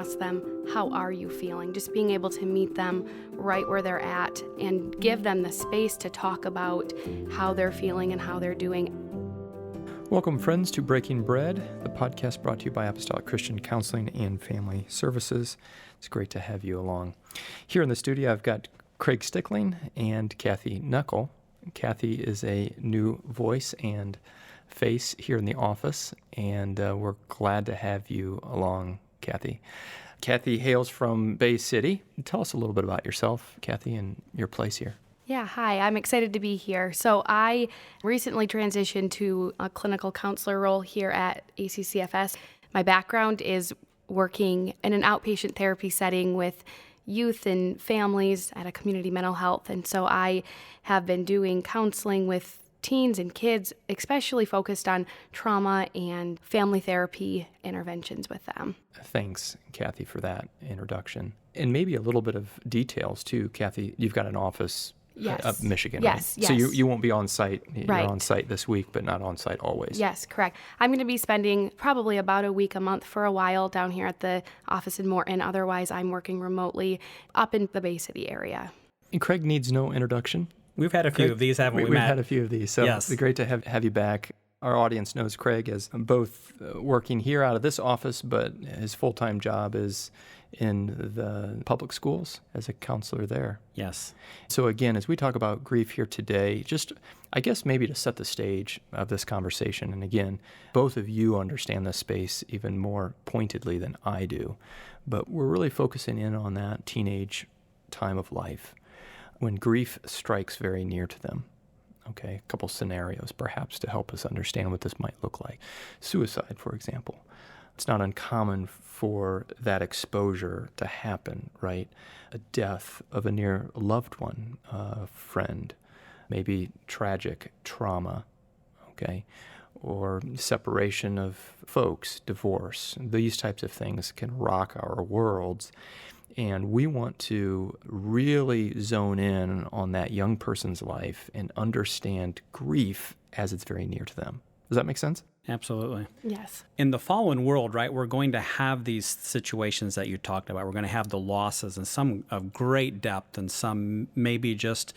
ask them, how are you feeling? Just being able to meet them right where they're at and give them the space to talk about how they're feeling and how they're doing. Welcome, friends, to Breaking Bread, the podcast brought to you by Apostolic Christian Counseling and Family Services. It's great to have you along. Here in the studio, I've got Craig Stickling and Kathy Knochel. Kathy is a new voice and face here in the office, and we're glad to have you along, Kathy. Kathy hails from Bay City. Tell us a little bit about yourself, Kathy, and your place here. Yeah, hi. I'm excited to be here. So I recently transitioned to a clinical counselor role here at ACCFS. My background is working in an outpatient therapy setting with youth and families at a community mental health. And so I have been doing counseling with teens and kids, especially focused on trauma and family therapy interventions with them. Thanks, Kathy, for that introduction. And maybe a little bit of details, too. Kathy, you've got an office up Michigan, yes, right? Yes. So you won't be on site. You're right. on site this week, but not on site always. Yes, correct. I'm going to be spending probably about a week a month for a while down here at the office in Morton. Otherwise, I'm working remotely up in the Bay City area. And Craig needs no introduction. We've had a few of these, haven't we, We've Matt? had a few of these, so yes. It's great to have you back. Our audience knows Craig as both working here out of this office, but his full-time job is in the public schools as a counselor there. Yes. So again, as we talk about grief here today, just I guess maybe to set the stage of this conversation, and again, both of you understand this space even more pointedly than I do, but we're really focusing in on that teenage time of life when grief strikes very near to them. Okay, a couple scenarios perhaps to help us understand what this might look like. Suicide, for example. It's not uncommon for that exposure to happen, right? A death of a near loved one, a friend, maybe tragic trauma, okay? Or separation of folks, divorce. These types of things can rock our worlds. And we want to really zone in on that young person's life and understand grief as it's very near to them. Does that make sense? Absolutely. Yes. In the fallen world, right, we're going to have these situations that you talked about. We're going to have the losses, and some of great depth and some maybe just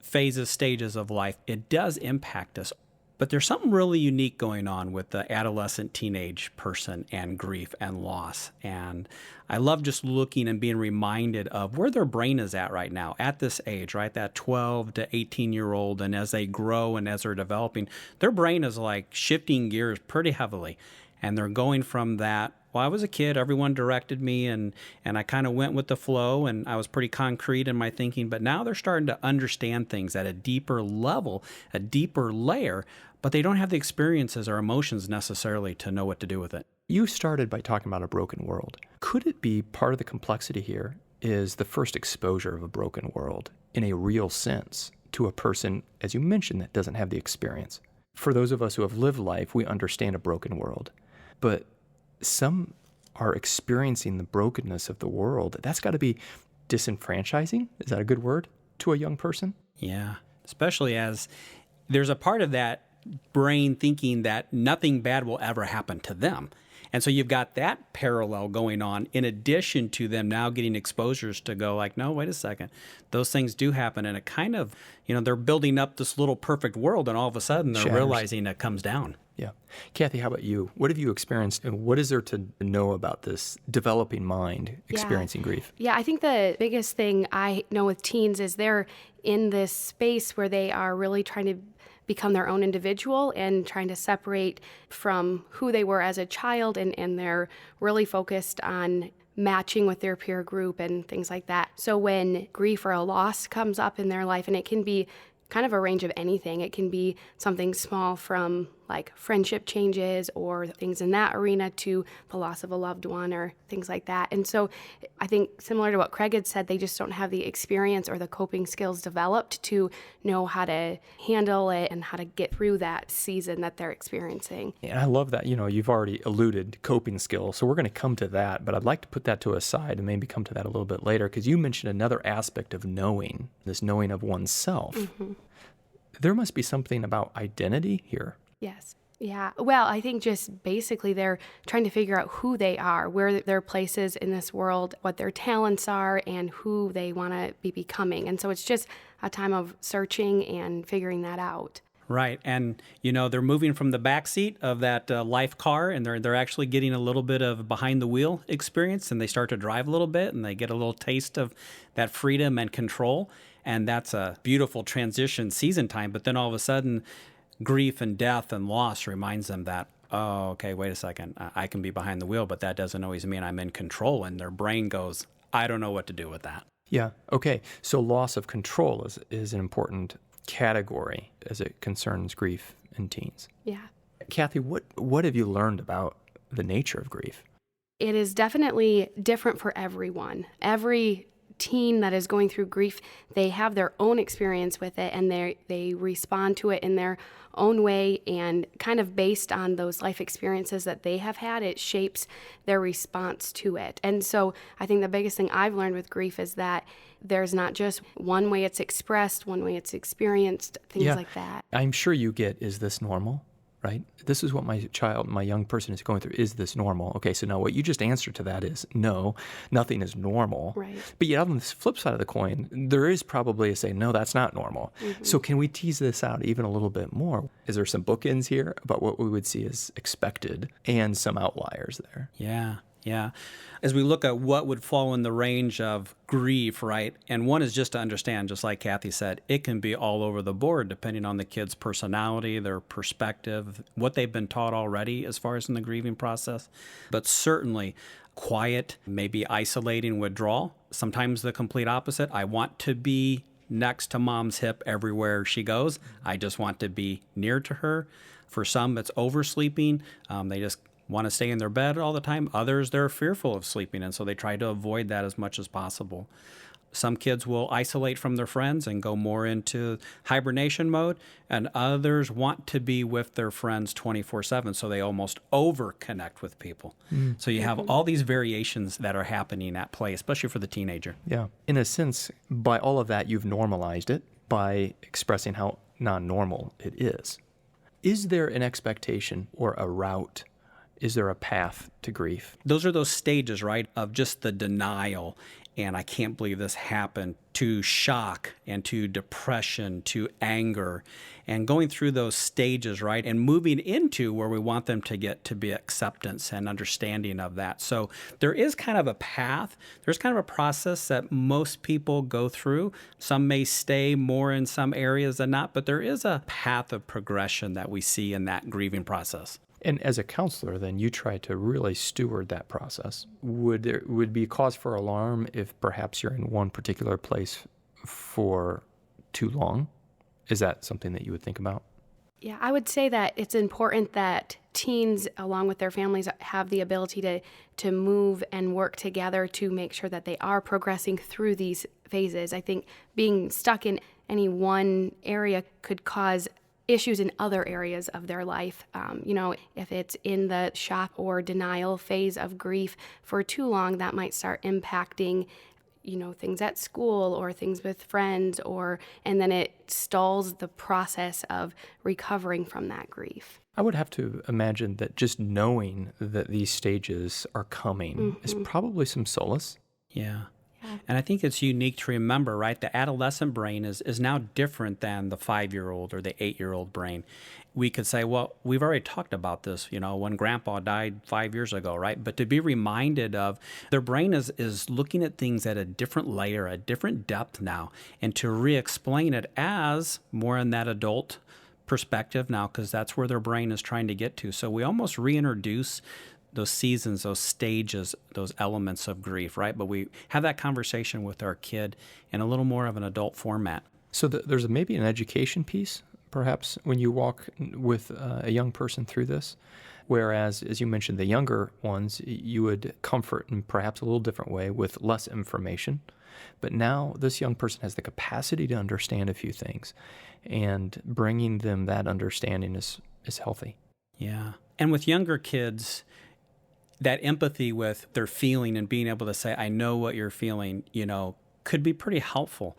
phases, stages of life. It does impact us. But there's something really unique going on with the adolescent teenage person and grief and loss. And I love just looking and being reminded of where their brain is at right now, at this age, right? That 12 to 18-year-old. And as they grow and as they're developing, their brain is like shifting gears pretty heavily. And they're going from that, well, I was a kid, everyone directed me, and I kind of went with the flow, and I was pretty concrete in my thinking. But now they're starting to understand things at a deeper level, a deeper layer, but they don't have the experiences or emotions necessarily to know what to do with it. You started by talking about a broken world. Could it be part of the complexity here is the first exposure of a broken world in a real sense to a person, as you mentioned, that doesn't have the experience? For those of us who have lived life, we understand a broken world. But some are experiencing the brokenness of the world. That's got to be disenfranchising. Is that a good word to a young person? Yeah, especially as there's a part of that brain thinking that nothing bad will ever happen to them. And so you've got that parallel going on in addition to them now getting exposures to go like, no, wait a second. Those things do happen. And it kind of, they're building up this little perfect world, and all of a sudden they're realizing it comes down. Yeah. Kathy, how about you? What have you experienced, and what is there to know about this developing mind experiencing grief? Yeah, I think the biggest thing I know with teens is they're in this space where they are really trying to become their own individual and trying to separate from who they were as a child, and they're really focused on matching with their peer group and things like that. So when grief or a loss comes up in their life, and it can be kind of a range of anything. It can be something small from like friendship changes or things in that arena to the loss of a loved one or things like that. And so I think similar to what Craig had said, they just don't have the experience or the coping skills developed to know how to handle it and how to get through that season that they're experiencing. And I love that, you've already alluded to coping skills, so we're going to come to that, but I'd like to put that to a side and maybe come to that a little bit later, because you mentioned another aspect of knowing, this knowing of oneself. Mm-hmm. There must be something about identity here. Yes. Yeah. Well, I think just basically they're trying to figure out who they are, where their place is in this world, what their talents are, and who they want to be becoming. And so it's just a time of searching and figuring that out. Right, and they're moving from the back seat of that life car, and they're actually getting a little bit of behind the wheel experience, and they start to drive a little bit, and they get a little taste of that freedom and control, and that's a beautiful transition season time. But then all of a sudden, grief and death and loss reminds them that, oh, okay, wait a second, I can be behind the wheel, but that doesn't always mean I'm in control, and their brain goes, I don't know what to do with that. Yeah. Okay. So loss of control is an important category as it concerns grief in teens. Yeah. Kathy, what have you learned about the nature of grief? It is definitely different for everyone. Every teen that is going through grief, they have their own experience with it, and they respond to it in their own way, and kind of based on those life experiences that they have had, it shapes their response to it. And so I think the biggest thing I've learned with grief is that there's not just one way it's expressed, one way it's experienced, things like that. I'm sure you get, is this normal? Right? This is what my young person is going through. Is this normal? Okay, so now what you just answered to that is no, nothing is normal. Right. But yet on the flip side of the coin, there is probably a say, no, that's not normal. Mm-hmm. So can we tease this out even a little bit more? Is there some bookends here about what we would see as expected and some outliers there? Yeah. As we look at what would fall in the range of grief, right? And one is just to understand, just like Kathy said, it can be all over the board depending on the kid's personality, their perspective, what they've been taught already as far as in the grieving process. But certainly quiet, maybe isolating withdrawal. Sometimes the complete opposite. I want to be next to mom's hip everywhere she goes. I just want to be near to her. For some, it's oversleeping. They just want to stay in their bed all the time. Others, they're fearful of sleeping, and so they try to avoid that as much as possible. Some kids will isolate from their friends and go more into hibernation mode, and others want to be with their friends 24/7, so they almost over-connect with people. So you have all these variations that are happening at play, especially for the teenager. Yeah. In a sense, by all of that, you've normalized it by expressing how non-normal it is. Is there an expectation or a route? Is there a path to grief? Those are those stages, right, of just the denial, and I can't believe this happened, to shock and to depression, to anger, and going through those stages, right, and moving into where we want them to get to be acceptance and understanding of that. So there is kind of a path. There's kind of a process that most people go through. Some may stay more in some areas than not, but there is a path of progression that we see in that grieving process. And as a counselor, then you try to really steward that process. Would there be cause for alarm if perhaps you're in one particular place for too long? Is that something that you would think about? Yeah, I would say that it's important that teens, along with their families, have the ability to move and work together to make sure that they are progressing through these phases. I think being stuck in any one area could cause issues in other areas of their life. If it's in the shock or denial phase of grief for too long, that might start impacting, things at school or things with friends, and then it stalls the process of recovering from that grief. I would have to imagine that just knowing that these stages are coming is probably some solace. Yeah. And I think it's unique to remember, right? The adolescent brain is now different than the 5-year-old or the 8-year-old brain. We could say, well, we've already talked about this, when grandpa died 5 years ago, right? But to be reminded of their brain is looking at things at a different layer, a different depth now, and to re-explain it as more in that adult perspective now, because that's where their brain is trying to get to. So we almost reintroduce those seasons, those stages, those elements of grief, right? But we have that conversation with our kid in a little more of an adult format. So there's maybe an education piece, perhaps, when you walk with a young person through this, whereas, as you mentioned, the younger ones, you would comfort in perhaps a little different way with less information. But now this young person has the capacity to understand a few things, and bringing them that understanding is healthy. Yeah. And with younger kids, that empathy with their feeling and being able to say, I know what you're feeling, could be pretty helpful.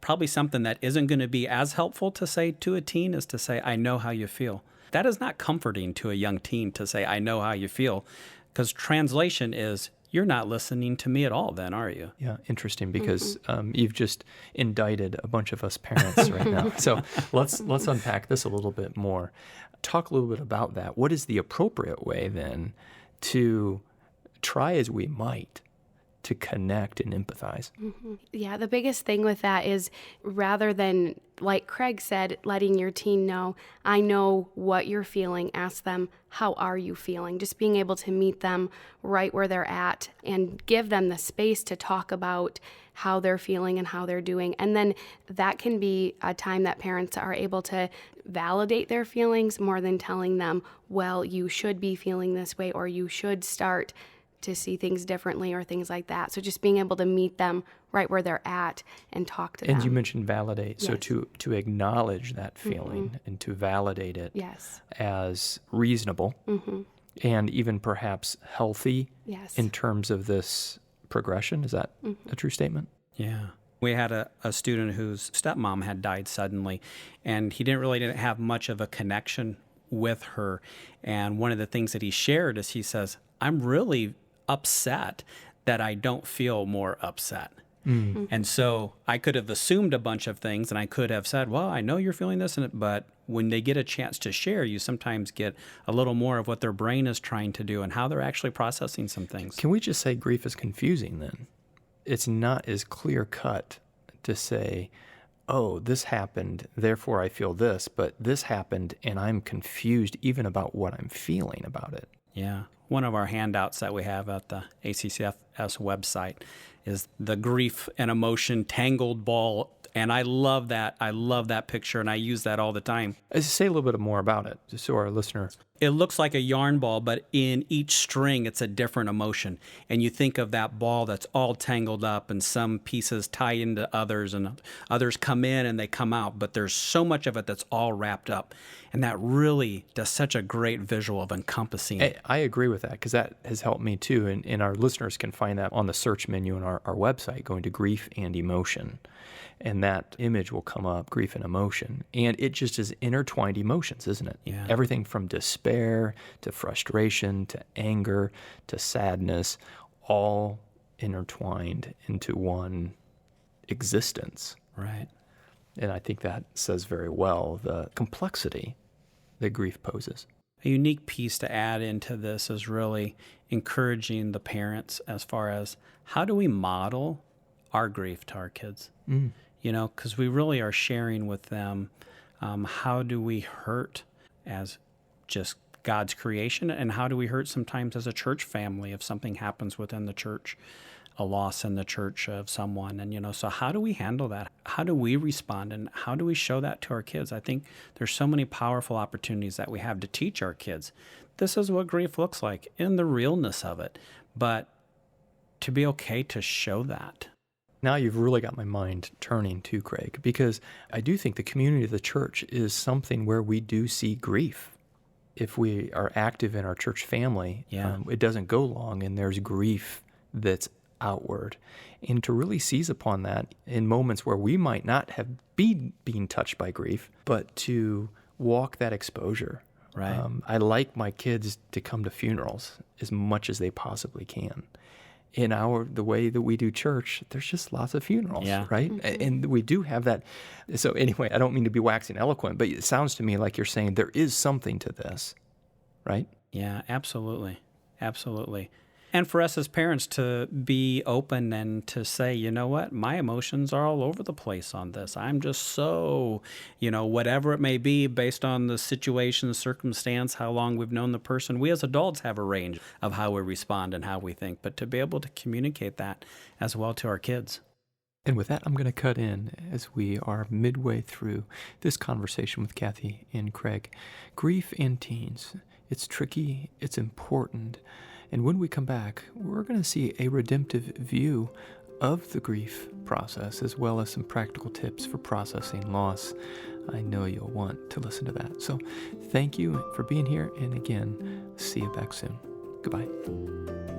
probably something that isn't going to be as helpful to say to a teen is to say, I know how you feel. That is not comforting to a young teen to say, I know how you feel, because translation is, you're not listening to me at all then, are you? Yeah, interesting, because you've just indicted a bunch of us parents right now. So let's unpack this a little bit more. Talk a little bit about that. What is the appropriate way then to try as we might to connect and empathize? Yeah, the biggest thing with that is, rather than, like Craig said, letting your teen know, I know what you're feeling, ask them, how are you feeling? Just being able to meet them right where they're at and give them the space to talk about how they're feeling and how they're doing. And then that can be a time that parents are able to validate their feelings more than telling them, well, you should be feeling this way, or you should start to see things differently, or things like that. So just being able to meet them right where they're at and talk to them. And you mentioned validate. So Yes. to acknowledge that feeling and to validate it Yes. as reasonable and even perhaps healthy Yes. in terms of this progression. Is that a true statement? Yeah. We had a student whose stepmom had died suddenly, and he didn't have much of a connection with her. And one of the things that he shared is, he says, I'm really upset that I don't feel more upset. And so I could have assumed a bunch of things, and I could have said, well, I know you're feeling this, but when they get a chance to share, you sometimes get a little more of what their brain is trying to do and how they're actually processing some things. Can we just say grief is confusing then? It's not as clear cut to say, oh, this happened, therefore I feel this, but this happened and I'm confused even about what I'm feeling about it. Yeah. One of our handouts that we have at the ACCFS website is the grief and emotion tangled ball. And I love that. I love that picture, and I use that all the time. Say a little bit more about it, just so our listener. It looks like a yarn ball, but in each string, it's a different emotion. And you think of that ball that's all tangled up, and some pieces tie into others, and others come in and they come out. But there's so much of it that's all wrapped up. And that really does such a great visual of encompassing. I agree with that, because that has helped me too. And our listeners can find that on the search menu on our website, going to grief and emotion. And that image will come up, grief and emotion. And it just is intertwined emotions, isn't it? Yeah. Everything from despair to frustration to anger to sadness, all intertwined into one existence. Right. And I think that says very well the complexity that grief poses. A unique piece to add into this is really encouraging the parents as far as, how do we model our grief to our kids? You know, because we really are sharing with them, how do we hurt as just God's creation, and how do we hurt sometimes as a church family if something happens within the church, a loss in the church of someone. And, you know, so how do we handle that? How do we respond, and how do we show that to our kids? I think there's so many powerful opportunities that we have to teach our kids. This is what grief looks like in the realness of it, but to be okay to show that. Now you've really got my mind turning to, Craig, because I do think the community of the church is something where we do see grief. If we are active in our church family, it doesn't go long and there's grief that's outward. And to really seize upon that in moments where we might not have been touched by grief, but to walk that exposure. Right. I like my kids to come to funerals as much as they possibly can. In the way that we do church, there's just lots of funerals, right? And we do have that. So anyway, I don't mean to be waxing eloquent, but it sounds to me like you're saying there is something to this, right? Yeah, absolutely. Absolutely. And for us as parents to be open and to say, you know what, my emotions are all over the place on this. I'm just so, whatever it may be based on the situation, circumstance, how long we've known the person. We as adults have a range of how we respond and how we think, but to be able to communicate that as well to our kids. And with that, I'm going to cut in as we are midway through this conversation with Kathy and Craig. Grief and teens. It's tricky. It's important. And when we come back, we're going to see a redemptive view of the grief process, as well as some practical tips for processing loss. I know you'll want to listen to that. So thank you for being here. And again, see you back soon. Goodbye.